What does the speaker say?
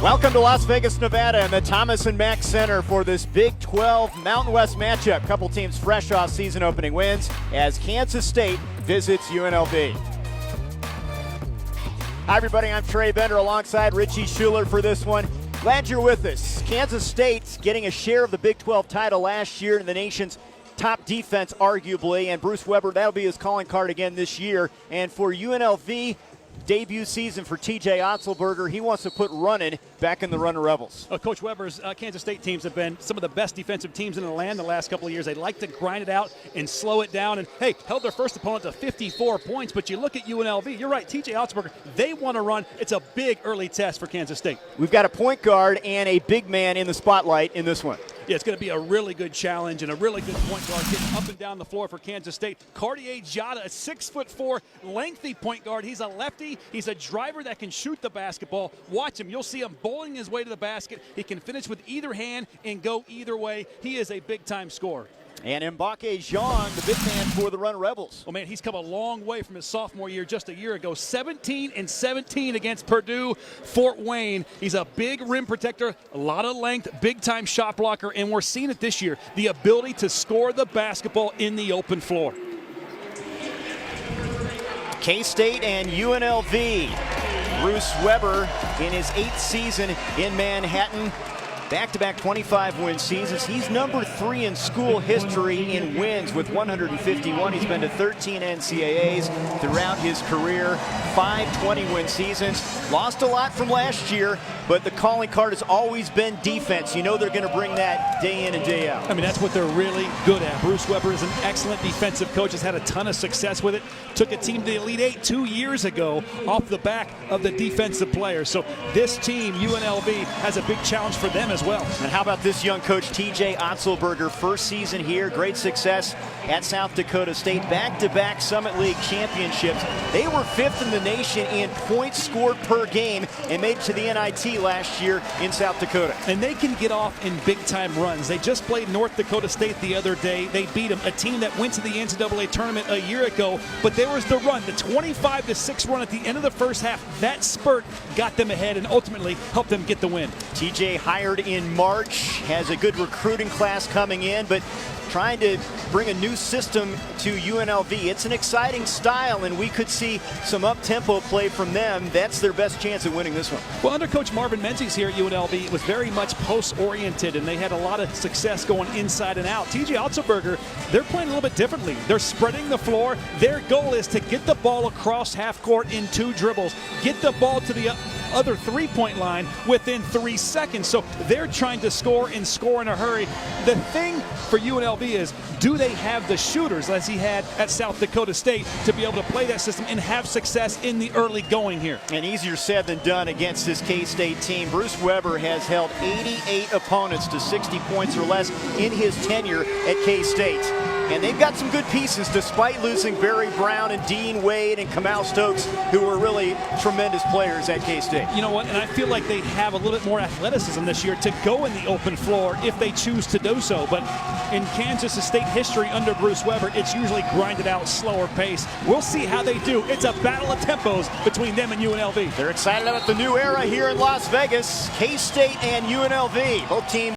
Welcome to Las Vegas, Nevada, and the Thomas and Mack Center for this Big 12 Mountain West matchup. Couple teams fresh off season opening wins as Kansas State visits UNLV. Hi, everybody. I'm Trey Bender alongside Richie Schuler for this one. Glad you're with us. Kansas State's getting a share of the Big 12 title last year in the nation's top defense, arguably, and Bruce Weber, that'll be his calling card again this year. And for UNLV, debut season for TJ Otzelberger. He wants to put running back in the Runner Rebels. Coach Weber's Kansas State teams have been some of the best defensive teams in the land the last couple of years. They like to grind it out and slow it down. And, hey, held their first opponent to 54 points. But you look at UNLV, you're right, TJ Otzelberger, they want to run. It's a big early test for Kansas State. We've got a point guard and a big man in the spotlight in this one. Yeah, it's going to be a really good challenge and a really good point guard getting up and down the floor for Kansas State. Cartier Jada, a 6'4", lengthy point guard. He's a lefty. He's a driver that can shoot the basketball. Watch him. You'll see him bowling his way to the basket. He can finish with either hand and go either way. He is a big-time scorer. And Mbake Jean, the big man for the Runner Rebels. Oh, man, he's come a long way from his sophomore year just a year ago. 17-17 against Purdue, Fort Wayne. He's a big rim protector, a lot of length, big-time shot blocker, and we're seeing it this year, the ability to score the basketball in the open floor. K-State and UNLV. Bruce Weber in his 8th season in Manhattan. Back-to-back 25-win seasons. He's number 3 in school history in wins with 151. He's been to 13 NCAAs throughout his career. 5 20-win seasons. Lost a lot from last year, but the calling card has always been defense. You know they're going to bring that day in and day out. I mean, that's what they're really good at. Bruce Weber is an excellent defensive coach, has had a ton of success with it. Took a team to the Elite Eight 2 years ago off the back of the defensive players. So this team, UNLV, has a big challenge for them as well. And how about this young coach, TJ Otzelberger, first season here, great success at South Dakota State, back-to-back Summit League championships. They were 5th in the nation in points scored per game and made it to the NIT last year in South Dakota. And they can get off in big-time runs. They just played North Dakota State the other day. They beat them, a team that went to the NCAA tournament a year ago. But there was the run, the 25-6 run at the end of the first half. That spurt got them ahead and ultimately helped them get the win. TJ hired in March, has a good recruiting class coming in, but trying to bring a new system to UNLV. It's an exciting style, and we could see some up-tempo play from them. That's their best chance at winning this one. Well, under Coach Marvin Menzies here at UNLV, it was very much post-oriented, and they had a lot of success going inside and out. TJ Otzelberger, they're playing a little bit differently. They're spreading the floor. Their goal is to get the ball across half court in 2 dribbles, get the ball to the other three-point line within 3 seconds. So they're trying to score and score in a hurry. The thing for UNLV is, do they have the shooters, as he had at South Dakota State, to be able to play that system and have success in the early going here? And easier said than done against this K-State team. Bruce Weber has held 88 opponents to 60 points or less in his tenure at K-State. And they've got some good pieces despite losing Barry Brown and Dean Wade and Kamal Stokes, who were really tremendous players at K-State. You know what, and I feel like they have a little bit more athleticism this year to go in the open floor if they choose to do so. But in Kansas State history under Bruce Weber, it's usually grinded out, slower pace. We'll see how they do. It's a battle of tempos between them and UNLV. They're excited about the new era here in Las Vegas. K-State and UNLV, both teams